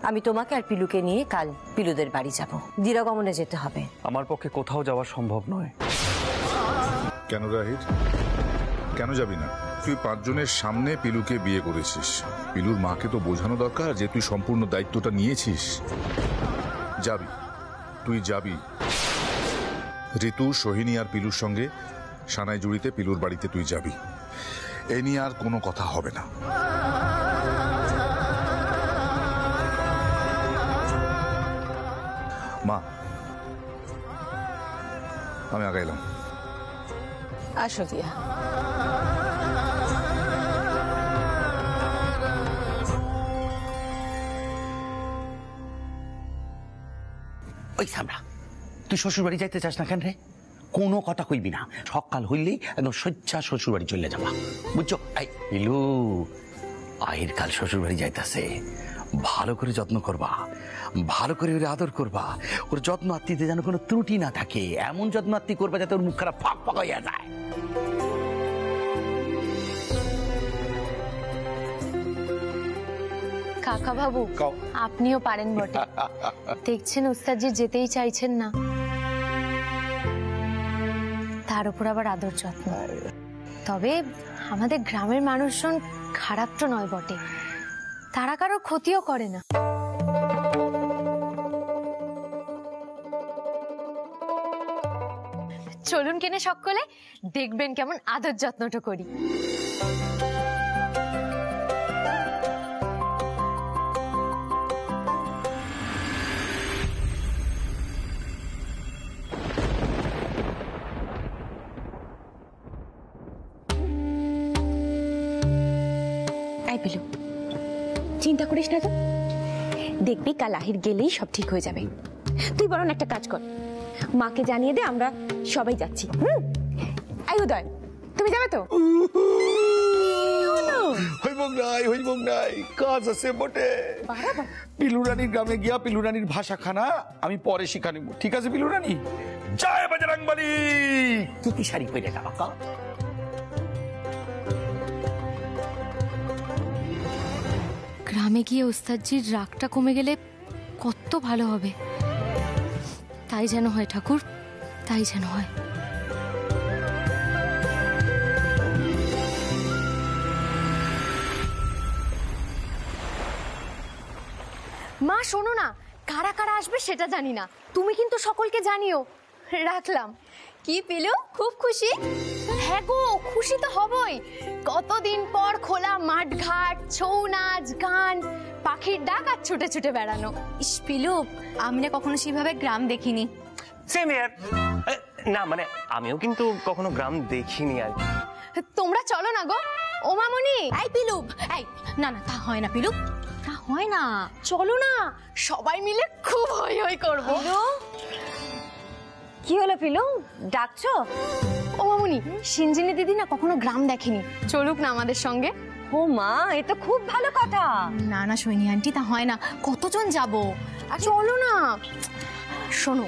আমি তোমাকে আর পিলুকে নিয়ে কাল পিলুদের বাড়ি যাব। দিরাগমনে যেতে হবে। আমার পক্ষে কোথাও যাওয়া সম্ভব নয়। কেন রাহির, কেন যাবি না? তুই 5 জনের সামনে পিলুকে বিয়ে করেছিস। পিলুর মাকে তো বোঝানো দরকার যে তুই সম্পূর্ণ দায়িত্বটা নিয়েছিস। যাবি, তুই যাবি। ঋতু, সোহিনী আর পিলুর সঙ্গে সানাইজুড়িতে পিলুর বাড়িতে তুই যাবি। এ নিয়ে আর কোনো কথা হবে না। মা, আমি আগাইলাম। আসো দিয়া। ওই সামরা, তুই শ্বশুর বাড়ি যাইতে চাস না কেন রে? কোনো কথা কইবি না, সকাল হইলেই একদম সজ্জা শ্বশুর বাড়ি চলে যাবা, বুঝছো? এই পিলু, আয়ের কাল শ্বশুর বাড়ি যাইতাছে, ভালো করে যত্ন করবা, ভালো করে ওর আদর করবা, ওর যত্ন আত্মীতে যেন কোনো ত্রুটি না থাকে, এমন যত্ন আত্মী করবা যাতে ওর মুখ খারাপ ফাঁক ফাঁক হইয়া যায়। কাকা বাবু, আপনিও পারেন বটে। দেখছেন উস্তাদজি যেতেই চাইছেন না, তার উপর আবার আদর যত্ন। তবে আমাদের গ্রামের মানুষজন খারাপ তো নয় বটে, তারা কারোর ক্ষতিও করে না। চলুন কেনে সকলে, দেখবেন কেমন আদর যত্নটা করি। চিন্তা করিস না তো, দেখবি কাল আহির গেলেই সব ঠিক হয়ে যাবে। তুই বরং একটা কাজ কর, মাকে জানিয়ে দে আমরা সবাই যাচ্ছি। আই উদয়, তুমি যাবে তো? হইব নাই, কাজ আছে বটে। পিলুরানির গ্রামে গিয়া পিলুরানির ভাষা খানা আমি পরে শিখা নিব, ঠিক আছে? পিলুরানি জয় বজরংবলী। কি কি শাড়ি পরে যাবা? গ্রামে গিয়ে ওস্তাদজির রাগটা কমে গেলে কত ভালো হবে। তাই যেন হয় ঠাকুর, তাই যেন হয়। মা শোনো না, কারা কারা আসবে সেটা জানি না, তুমি কিন্তু সকলকে জানিও। রাখলাম। কি পেলো? খুব খুশি? হ্যাঁ গো, খুশি তো হবই। কতদিন পর খোলা মাঠ ঘাট, ছৌ নাচ, গান, পাখির ডাক আর ছুটে ছুটে বেড়ানো। ইস পিলু, আমি না কখনো সেভাবে গ্রাম দেখিনি। সেম ইয়ার। না মানে আমিও কিন্তু কখনো গ্রাম দেখিনি আর। তোমরা চলো না গো। ও মামনি, এই পিলু, এই না না, তা হয় না পিলু, তা হয় না, চলো না, সবাই মিলে খুব হই হই করবো। কি হলো পিলু, ডাকছো? ও মামুনি, সিঞ্জিনী দিদি না কখনো গ্রাম দেখেনি, চলুক না আমাদের সঙ্গে। ও মা, এ তো খুব ভালো কথা। না না সৈনী আন্টি, তা হয় না, কতজন যাব? চলো না। শোনো,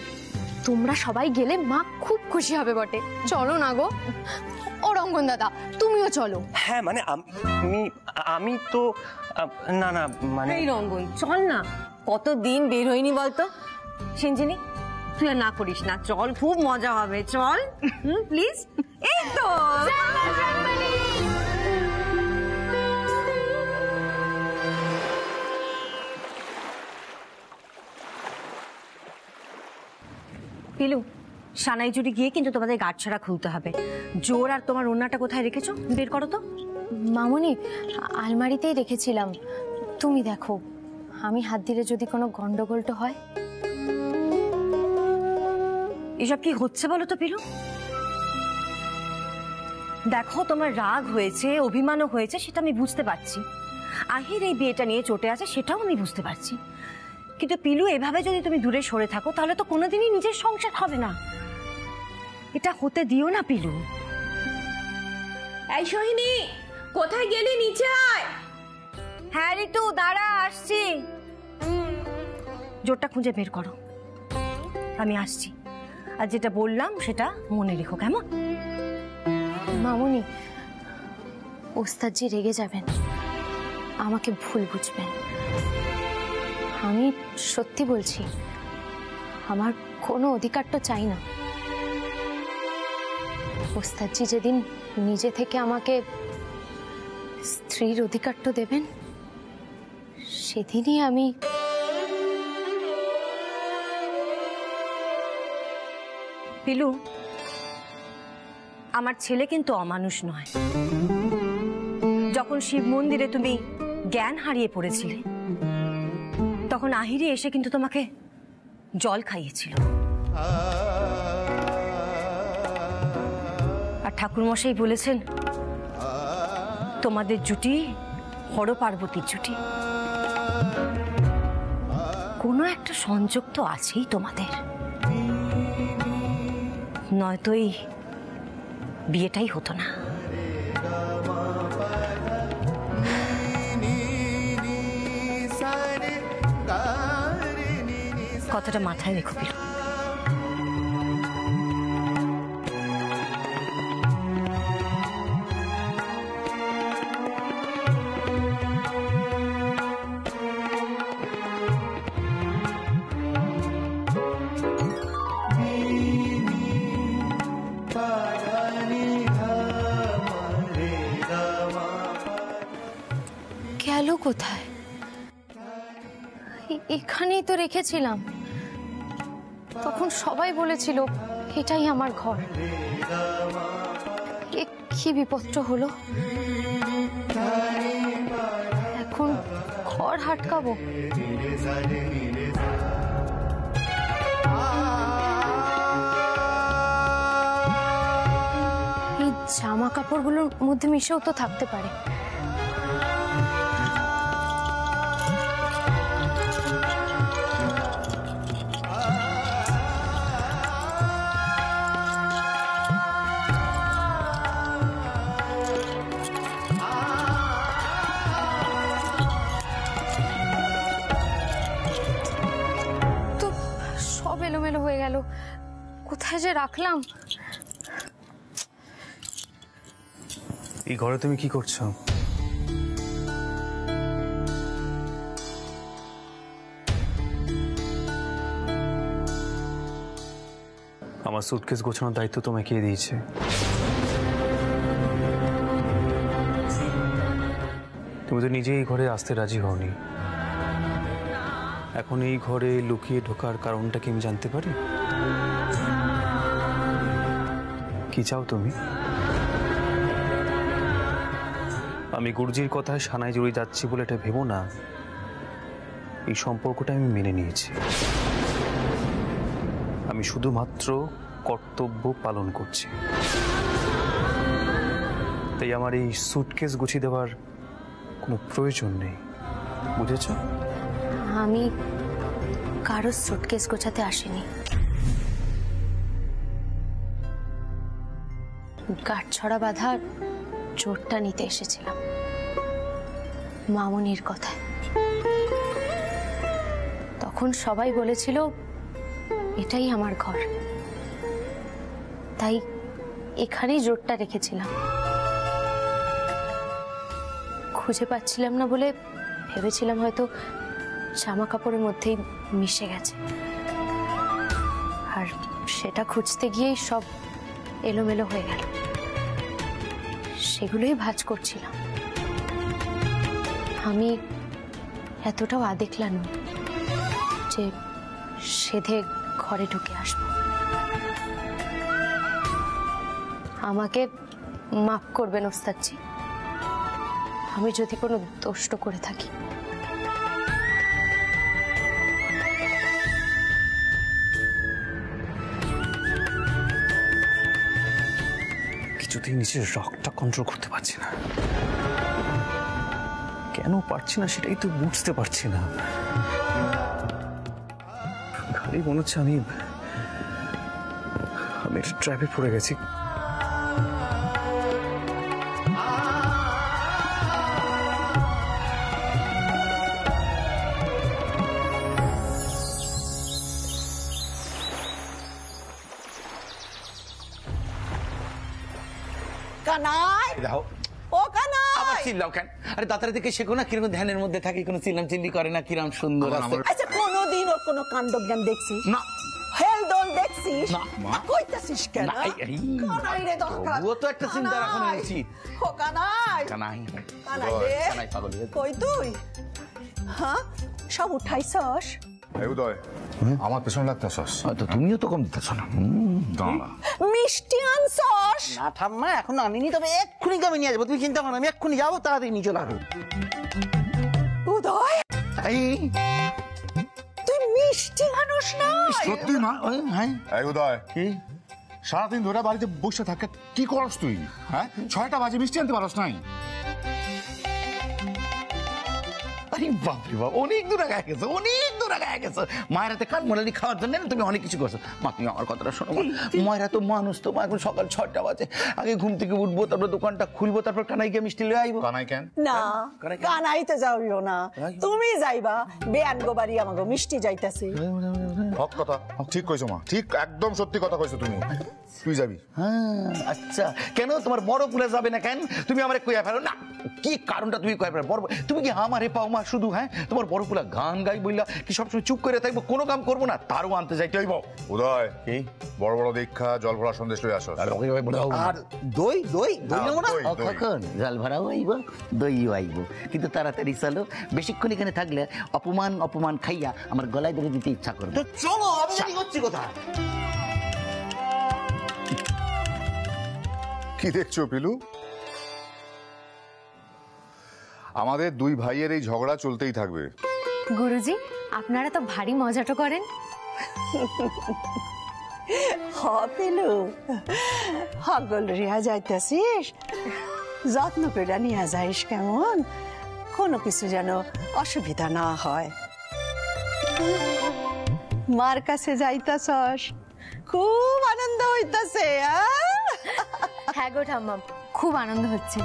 তোমরা সবাই গেলে মা খুব খুশি হবে বটে, চলো না গো। ও রঙ্গন দাদা, তুমিও চলো। হ্যাঁ মানে আমি তো না না মানে এই রঙ্গন, চল না, কতদিন বের হইনি বলতো। সিঞ্জিনী, তুই আর না করিস না, চল, খুব মজা হবে, চল প্লিজ। এই তো পিলু, সানাইজুড়ি গিয়ে কিন্তু তোমাদের গাঁটছড়া খুলতে হবে। জোর আর তোমার ওড়নাটা কোথায় রেখেছো, বের করো তো। মামুনি, আলমারিতেই রেখেছিলাম, তুমি দেখো, আমি হাত দিলে যদি কোনো গন্ডগোলটা হয়। এসব কি হচ্ছে বলো তো পিলু? দেখো, তোমার রাগ হয়েছে, অভিমানও হয়েছে, সেটা আমি বুঝতে পারছি। আহির এই বিয়েটা নিয়ে চটে আছে, সেটাও আমি বুঝতে পারছি। কিন্তু পিলু, এভাবে যদি তুমি দূরে সরে থাকো তাহলে তো কোনোদিনই নিজের সংসার হবে না। এটা হতে দিও না পিলু। এই সোহিনী, কোথায় গেলি? নিচে আয়। হ্যাঁ ঋতু, দাঁড়া, আসছি। জোরটা খুঁজে বের করো, আমি আসছি। আর যেটা বললাম সেটা মনে রেখো, কেমন? মামুনি, ওস্তাদজি রেগে যাবেন, আমাকে ভুল বুঝবেন। আমি সত্যি বলছি, আমার কোনো অধিকার তো চাই না। ওস্তাদজি যেদিন নিজে থেকে আমাকে স্ত্রীর অধিকার তো দেবেন, সেদিনই আমি পিলু, আমার ছেলে কিন্তু অমানুষ নয়। যখন শিব মন্দিরে তুমি জ্ঞান হারিয়ে পড়েছিলে, তখন আহিরি এসে কিন্তু তোমাকে জল খাইয়েছিল। আর ঠাকুরমশাই বলেছেন তোমাদের জুটি হর পার্বতীর জুটি। কোনো একটা সংযোগ তো আছেই তোমাদের, নয়তো এই বিয়েটাই হতো না। কথাটা মাথায় রেখো পিলু। গেল কোথায়? এখানেই তো রেখেছিলাম। তখন সবাই বলেছিল এটাই আমার ঘর। কি বিপত্র হলো! এখন ঘর হাটকাবো। এই জামা কাপড়গুলোর মধ্যে মিশেও তো থাকতে পারে। এলোমেলো হয়ে গেল, কোথায় যে রাখলাম। এই ঘরে তুমি কি করছো? আমার সুটকেস গোছানোর দায়িত্ব তোমায় কে দিয়েছে? তুমি তো নিজেই এই ঘরে আসতে রাজি হওনি। এখন এই ঘরে লুকিয়ে ঢোকার কারণটা কি আমি জানতে পারি? কি চাও তুমি? আমি গুরুজির কথায় সানায় জড়িয়ে যাচ্ছি বলে এটা ভেবো না। এই সম্পর্কটা আমি মেনে নিয়েছি। আমি শুধুমাত্র কর্তব্য পালন করছি। তাই আমার এই সুটকেস গুছিয়ে দেওয়ার কোনো প্রয়োজন নেই, বুঝেছ? আমি কারো সুটকেস গোছাতে আসিনি, গাঁটছড়া বাঁধা জোরটা নিতে এসেছিলাম মামনির কথায়। তখন সবাই বলেছিল এটাই আমার ঘর, তাই এখানেই জোরটা রেখেছিলাম। খুঁজে পাচ্ছিলাম না বলে ভেবেছিলাম হয়তো জামা কাপড়ের মধ্যেই মিশে গেছে, আর সেটা খুঁজতে গিয়েই সব এলোমেলো হয়ে গেল। সেগুলোই ভাঁজ করছিলাম। আমি এতটাও আদেখলা নই যে সেধে ঘরে ঢুকে আসবো। আমাকে মাফ করবেন ওস্তাদজি, আমি যদি কোনো দোষ করে থাকি। কিছুতেই নিজের রাগটা কন্ট্রোল করতে পারছি না। কেন পারছি না সেটাই তো বুঝতে পারছি না। খালি মনে হচ্ছে আমি একটা ট্র্যাপে পড়ে গেছি। কানাই, ও কানাই, চিল্লাও কেন? আরে দাতারে দেখে শেখো না কিরকম ধ্যানের মধ্যে থাকে, কোনো চিল্লাম চিল্লি করে না, কিরম সুন্দর আছে। আচ্ছা কোনোদিন ওর কোনো কাণ্ডজ্ঞান দেখছিস? না হেল দোল দেখছিস? না, মা। কইতাছিস কেন? না, এই কানাই রে দরকার। ও তো একটা চিন্তা রাখা উচিত। ও কানাই। কানাই কানাই রে। কানাই পাগল হয়ে গেছে। কই তুই? হ্যাঁ সব উঠাইছস? এই উদয়, আমার পেছনে লাগতেছস। হয়তো তুমিও তো কম দিতেছ না। দাঁড়া, মিষ্টি আনছস? না ঠাম্মা এখন আনিনি, তবে এক্ষুনি আমি নিয়ে যাবো, তুমি চিন্তা করো না, আমি এক্ষুনি যাবো, তাড়াতাড়ি নিয়ে চলে আসবো। উদয় এই তুই মিষ্টি আনস না? সত্যি না? হ্যাঁ এই উদয়, কি সারাদিন ধরে বাড়িতে বসে থাকে কি করস তুই? হ্যাঁ, 6টা বাজে মিষ্টি আনতে পারস নাই? আরে বাপরে বাপ, অনেক দূর আগে গেছে, অনেক দূর আগে গেছে। মায়ের হাতে কান মোলালি খাওয়ার জন্য তুমি অনেক কিছু করছো। মা তুমি আমার কথাটা শোনো, মায়েরা তো মানুষ, তো মা এখন সকাল 6টা বাজে, আগে ঘুম থেকে উঠবো, তারপর দোকানটা খুলবো, তারপর কানাই গিয়ে মিষ্টি লয়ে আইবো। কানাই কেন? না কানাই কেন? কানাইতে যাইও না, তুমি যাইবা বেয়ান গো বাড়ি আমাগো মিষ্টি যাইতাছে। হক কথা, ঠিক কইছো মা, ঠিক একদম সত্যি কথা কইছো তুমি। তুই যাবি? হ্যাঁ আচ্ছা, কেন তোমার বড় পুলে যাবে না কেন? তুমি আমারে কইয়া ফেলো না, কি কারণটা তুমি কইয়া ফেলো? বড় তুমি কি আমারে পাও মা শুধু? হ্যাঁ, তোমার বড় পুলা গান গাই বইলা কি সবসময় চুপ করে থাকবো, কোনো কাম করবো না, তারও আনতে যাইতে হইব। উদয়, কি বড় বড় দীক্ষা জল ভরা সন্দেশ লই আসো। আর দই দই দই নেবো না? দই, দই। কখন জল ভরাও আইব, দইও আইব, কিন্তু তাড়াতাড়ি চলো, বেশিক্ষণ এখানে থাকলে অপমান অপমান খাইয়া আমার গলায় ধরে দিতে ইচ্ছা করবে। তো চলো, আমি জানি হচ্ছি কোথায়। কি দেখছো পিলু? আমাদের দুই ভাইয়ের এই ঝগড়া চলতেই থাকবে। গুরুজি আপনারা তো ভারী মজাটা করেন। হ পেলু, হগল রিয়া যাইতাছিস, যত্ন করে নিয়ে যাইস কেমন, কোনো কিছু যেন অসুবিধা না হয়। মার কাছে যাইতাছস, খুব আনন্দ হইতাছে। হ্যাঁ গো ঠাম্মা, খুব আনন্দ হচ্ছে।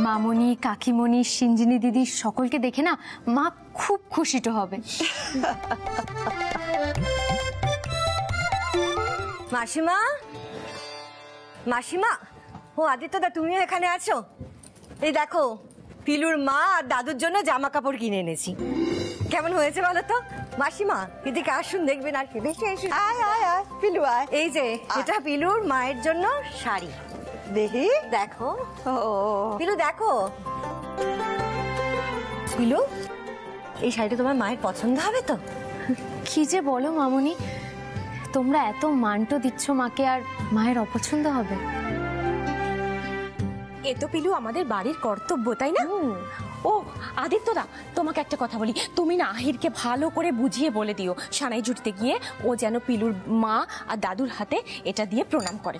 মামনি, কাকিমণি, সিঞ্জিনী দিদি সকলকে দেখে না মা খুব খুশিটো হবে। মাসিমা, মাসিমা, ও আদিত্যদা তুমিও এখানে আছো? এই দেখো পিলুর মা আর দাদুর জন্য জামা কাপড় কিনে এনেছি। কেমন হয়েছে বলো তো? মাসিমা এদিকে আসুন, দেখবেন আর কি। দেখে আসুন। আয় আয় আয় পিলু আয়। এই যে এটা পিলুর মায়ের জন্য শাড়ি, দেখি। দেখো ও পিলু, দেখো পিলু, এই শাড়িটা তোমার মায়ের পছন্দ হবে তো? কি যে বলো মামনি, তোমরা এত মানটো দিচ্ছ মাকে, আর মায়ের অপছন্দ হবে? এ তো পিলু আমাদের বাড়ির কর্তব্য, তাই না? ও আদিত্যদা, তোমাকে একটা কথা বলি, তুমি না আহিরকে ভালো করে বুঝিয়ে বলে দিও, সানাই জুটতে গিয়ে ও যেন পিলুর মা আর দাদুর হাতে এটা দিয়ে প্রণাম করে।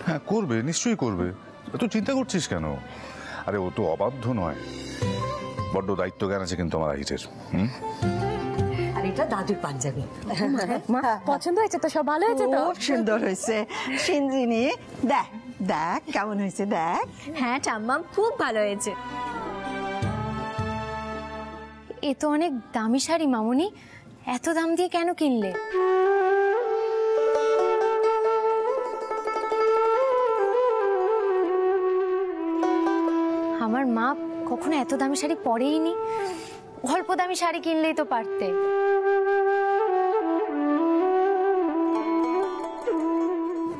হ্যাঁ করবে, নিশ্চয়ই করবে। এত চিন্তা করছিস কেন? আরে ও তো অবাধ্য নয়, বড্ড দায়িত্ব জ্ঞান আছে কিন্তু আমার আহিরের। আর এটা দাদুর পাঞ্জাবি। মা পছন্দ হয়েছে তো? সব ভালো হয়েছে তো? খুব সুন্দর হয়েছে সিঞ্জিনী, দেখ দেখ কেমন হয়েছে দেখ। হ্যাঁ ঠাম্মা, খুব ভালো হয়েছে। এ তো অনেক দামি শাড়ি মামনি, এত দাম দিয়ে কেন কিনলে? আমার মা কখনো এত দামি শাড়ি পরেইনি, অল্প দামি শাড়ি কিনলেই তো পারতে।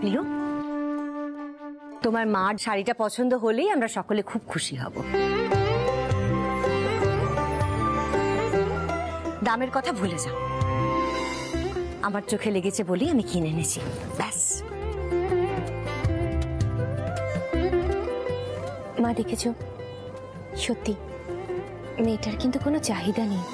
পিলু, তোমার মার শাড়িটা পছন্দ হলেই আমরা সকলে খুব খুশি হব। দামের কথা ভুলে যাও, আমার চোখে লেগেছে বলেই আমি কিনে এনেছি, ব্যাস। মা দেখেছো, সত্যি মেয়েটার কিন্তু কোনো চাহিদা নেই।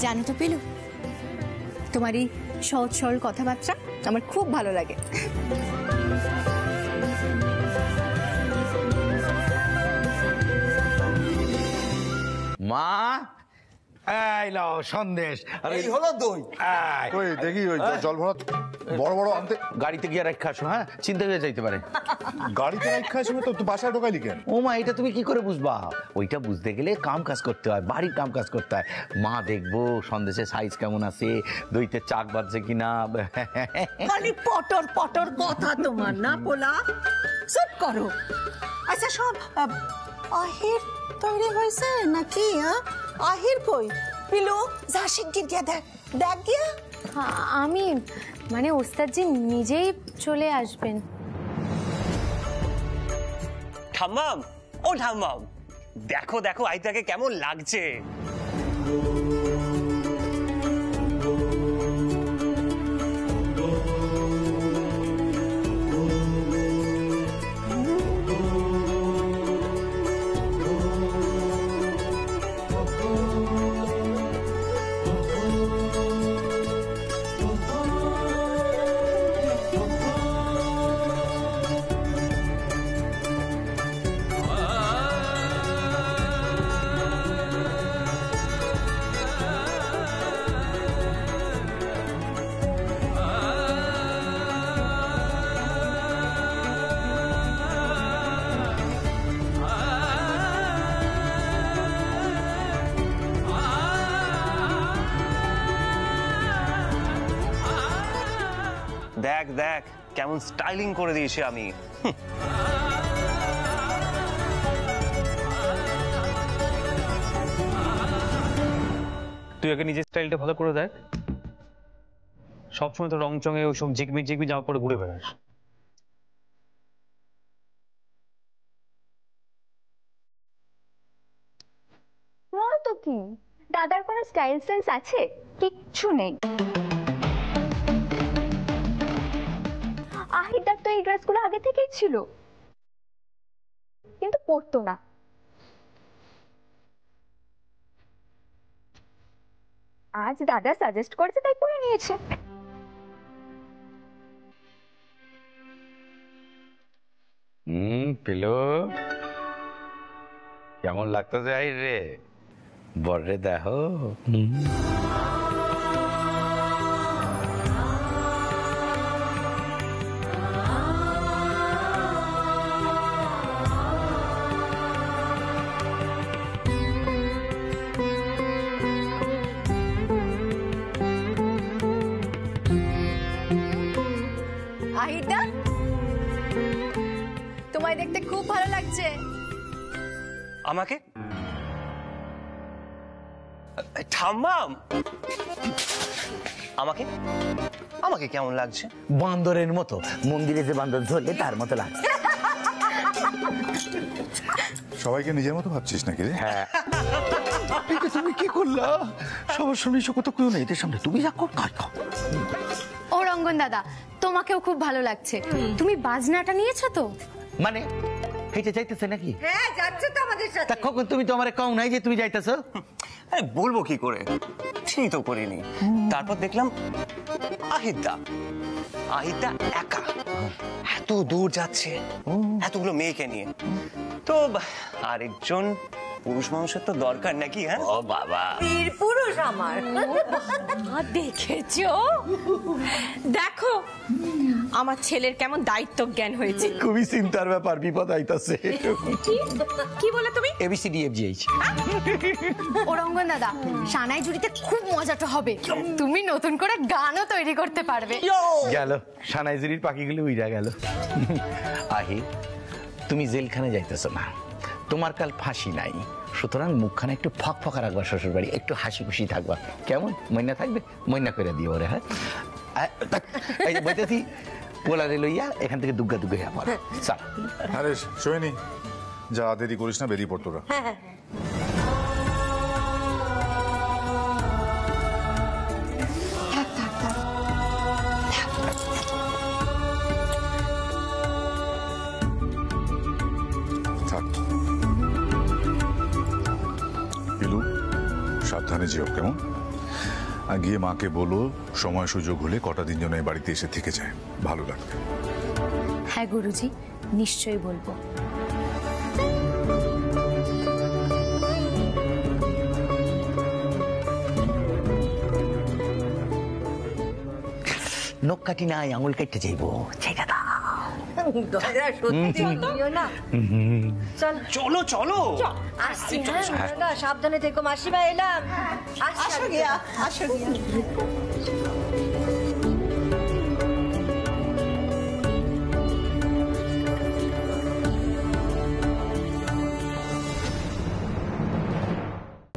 জানো তো পিলু, তোমার এই সহজ সরল কথাবার্তা আমার খুব ভালো লাগে। মা, এই নাও সন্দেশ। আর এই হলো দই। ওই দেখি ওই জল ভরা বড় বড় আনতে। গাড়িতে গিয়ে রাখা আসো, হ্যাঁ, চিন্তা হয়ে যাইতে পারে। গাড়িতে রাখা আসবে তো বাসায় ঢোকাইলি কেন? ও মা, এটা তুমি কি করে বুঝবা? ওইটা বুঝতে গেলে কাম কাজ করতে হয়, বাড়ির কাম কাজ করতে হয়। মা দেখবো সন্দেশের সাইজ কেমন আছে, দইতে চাক বাজছে কিনা। খালি পটর পটর কথা তোমার না পোলা, চুপ করো। আচ্ছা সব আহির তৈরি হয়েছে নাকি? আহির কই? পিলু যা শিগগির গিয়া দেখ, দেখ গিয়া। আমি মানে ওস্তাদজি নিজেই চলে আসবেন। ঠাম্মাম, ও ঠাম্মাম, দেখো দেখো আইতাকে কেমন লাগছে। দেখ দেখ কেমন স্টাইলিং করে দিয়েছি আমি। তুই আগে নিজের স্টাইলটা ভালো করে দেখ। সবসময় তো রং চঙে ওইসব ঝিকমিক ঝিকমিক জামা পরে ঘুরে বেড়াস। তো কি দাদার কোনো স্টাইল সেন্স আছে? কিচ্ছু নেই। আহিদার তো এই ড্রেসগুলো আগে থেকেই ছিল, কিন্তু পরতো না। আজ দাদা সাজেস্ট করেছে তাই পরে নিয়েছে। পিলো কেমন লাগতেছে আই রে? বর্রে দেখো। আহিদা, তোমায় দেখতে খুব ভালো লাগছে। আমাকে? ঠাম্মাম, আমাকে আমাকে কেমন লাগছে? বান্দরের মতো, মন্দিরে যে বান্দর ধরলে তার মতো লাগছে। সবাইকে নিজের মতো ভাবছিস নাকি রে? হ্যাঁ। তুমি কি করলা? সবার সামনে এসে কথা কেউ নেই, এদের সামনে তুমি যা কর তাই খাও। ও রঙ্গন দাদা, তোমাকেও খুব ভালো লাগছে। তুমি বাজনাটা নিয়েছো তো? মানে হেঁটে যাইতেছে নাকি? হ্যাঁ যাচ্ছে তো আমাদের সাথে। তা কখন তুমি তো আমারে কও নাই যে তুমি যাইতেছো? আরে বলবো কি করে, ঠিক তো করিনি। তারপর দেখলাম আহিদা একা এত দূর যাচ্ছে এতগুলো মেয়েকে নিয়ে, তো আরেকজন পুরুষ মানুষের তো দরকার নাকি? হ্যাঁ, ও বাবা, বীর পুরুষ আমার। দেখেছো? দেখো আমার ছেলের কেমন দায়িত্ব জ্ঞান হয়েছে। খুবই চিন্তার ব্যাপার, বিপদ আইতাছে। কি বলে তুমি? এবিসিডি এফজিএইচ। ও রঙ্গন দাদা, সানাই জুড়িতে খুব মজাটা হবে। তুমি নতুন করে গানও তৈরি করতে পারবে। গেল সানাইজুরির পাখিগুলো উইরা গেল। আহি, তুমি জেলখানে যাইতেছো না, তোমার কাল ফাঁসি নাই, সুতরাং মুখখানে একটু ফকফকা রাখবা, শ্বশুর বাড়ি একটু হাসি খুশি থাকবা। কেমন? ময়না থাকবে? ময়না করে দিও ওরে। হ্যাঁ, এই যে বইতেছি পোলারে লইয়া এখান থেকে দুগ্গা দুগ্গা হইয়া পড়া। চল। আরে শোয়নি, যা দেরি করিস না, বেরিয়ে পড় তোরা। থাক পিলু, সাবধানে যেও কেমন? আর গিয়ে মাকে বলো সময় সুযোগ হলে কটা দিন যেন এই বাড়িতে এসে থেকে যায়, ভালো লাগবে। হ্যাঁ গুরুজি, নিশ্চয়ই বলবো। নখ কাটি নাই, আঙুল কেটে যাইব। ছেড়ে দাও। দয়া সত্যি বলিও না। চল চলো চলো। আসছি, হ্যাঁ দাদা, সাবধানে থেকো। মাসিমা এলাম। আসো গিয়া, আসো গিয়া।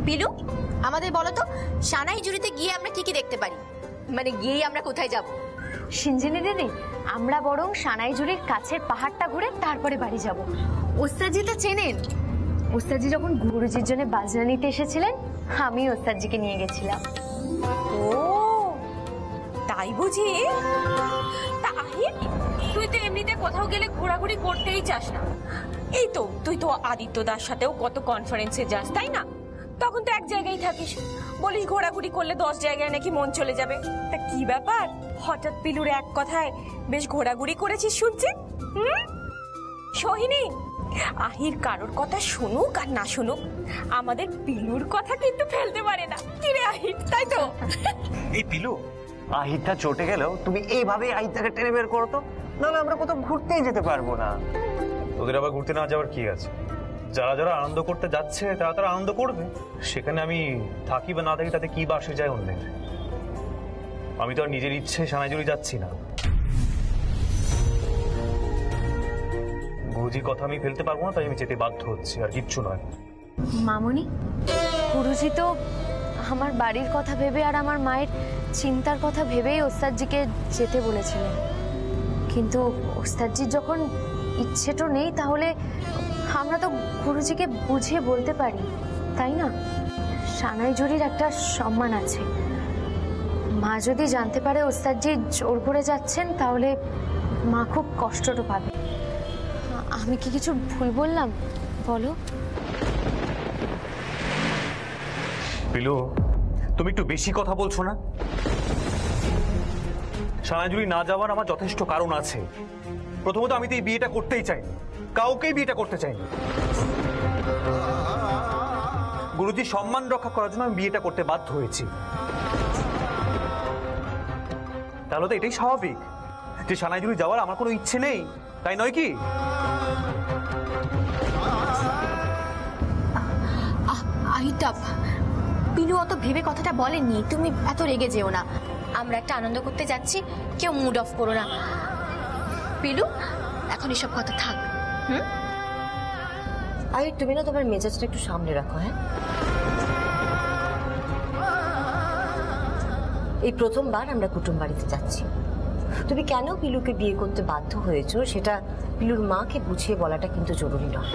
পিলু, আমাদের বলো তো সানাই জুড়িতে গিয়ে আমরা কি কি দেখতে পারি, মানে গিয়েই আমরা কোথায় যাব? সিঞ্জিনি দিদি, আমরা বরং সানাইজুরির কাছের পাহাড়টা ঘুরে তারপরে বাড়ি যাব। ওস্তাদজি তো চেনেন, ওস্তাদজি যখন গুরুজির জন্য বাজনা নিতে এসেছিলেন, আমি ওস্তাদজিকে নিয়ে গেছিলাম। ও তাই বুঝি? তা আহির, তুই তো এমনিতে কোথাও গেলে ঘোরাঘুরি করতেই চাস না। এই তো তুই তো আদিত্য দার সাথেও কত কনফারেন্সে যাস, তাই না? তখন তো এক জায়গায় থাকিস, বলিস ঘোরাঘুরি করলে 10 জায়গায় নাকি মন চলে যাবে। তা কি ব্যাপার, হঠাৎ পিলুর এক কথায় বেশ ঘোরাঘুরি করেছিস শুনছি? সোহিনী, আহির কারোর কথা শুনুক আর না শুনুক, আমাদের পিলুর কথা কিন্তু ফেলতে পারে না। কি রে আহির, তাই তো? এই পিলু, আহিরটা চটে গেলেও তুমি এইভাবে আহিরটাকে টেনে বের করো তো, নাহলে আমরা কোথাও ঘুরতেই যেতে পারবো না। তোদের আবার ঘুরতে না যাওয়ার কি আছে? যারা যারা আনন্দ করতে যাচ্ছে তারা তারা আনন্দ করবে। সেখানে আমি থাকি বা না থাকি তাতে কি বা আসে যায় অন্যের। আমি তো আর নিজের ইচ্ছে সানাইজুরি যাচ্ছি না। গুরুজির কথা আমি ফেলতে পারবো না, তাই আমি যেতে বাধ্য হচ্ছি, আর কিচ্ছু নয়। মামনি, গুরুজি তো আমার বাড়ির কথা ভেবে আর আমার মায়ের চিন্তার কথা ভেবেই ওস্তাদজিকে যেতে বলেছিলেন, কিন্তু ওস্তাদজির যখন ইচ্ছেটা নেই, তাহলে আমরা তো গুরুজিকে বুঝিয়ে বলতে পারি, তাই না? সানাইজুরির একটা সম্মান আছে। মা যদি জানতে পারে ওস্তাদজি জোর করে যাচ্ছেন, তাহলে মা খুব কষ্টটা পাবে। আমি কি কিছু ভুল বললাম বলো? পিলু, তুমি একটু বেশি কথা বলছো না? সানাইজুরি না যাওয়ার আমার যথেষ্ট কারণ আছে। প্রথমত আমি তো এই বিয়েটা করতেই চাইনি, কাউকেই বিয়েটা করতে চাইনি। গুরুজির সম্মান রক্ষা করার জন্য আমি বিয়েটা করতে বাধ্য হয়েছি। তাহলে তো এটাই স্বাভাবিক যে সানাইজুরি যাওয়ার আমার কোনো ইচ্ছে নেই, তাই নয় কি? আহিতাপ, পিলু অত ভেবে কথাটা বলেননি, তুমি এত রেগে যেও না। আমরা একটা আনন্দ করতে যাচ্ছি, কেউ মুড অফ করো না। পিলু, এখন এসব কথা থাক। আরে তুমি না তোমার মেজাজটা একটু সামনে রাখো। হ্যাঁ, এই প্রথমবার আমরা কুটুম বাড়িতে যাচ্ছি। তুমি কেন পিলুকে বিয়ে করতে বাধ্য হয়েছো সেটা পিলুর মাকে বুঝিয়ে বলাটা কিন্তু জরুরি নয়।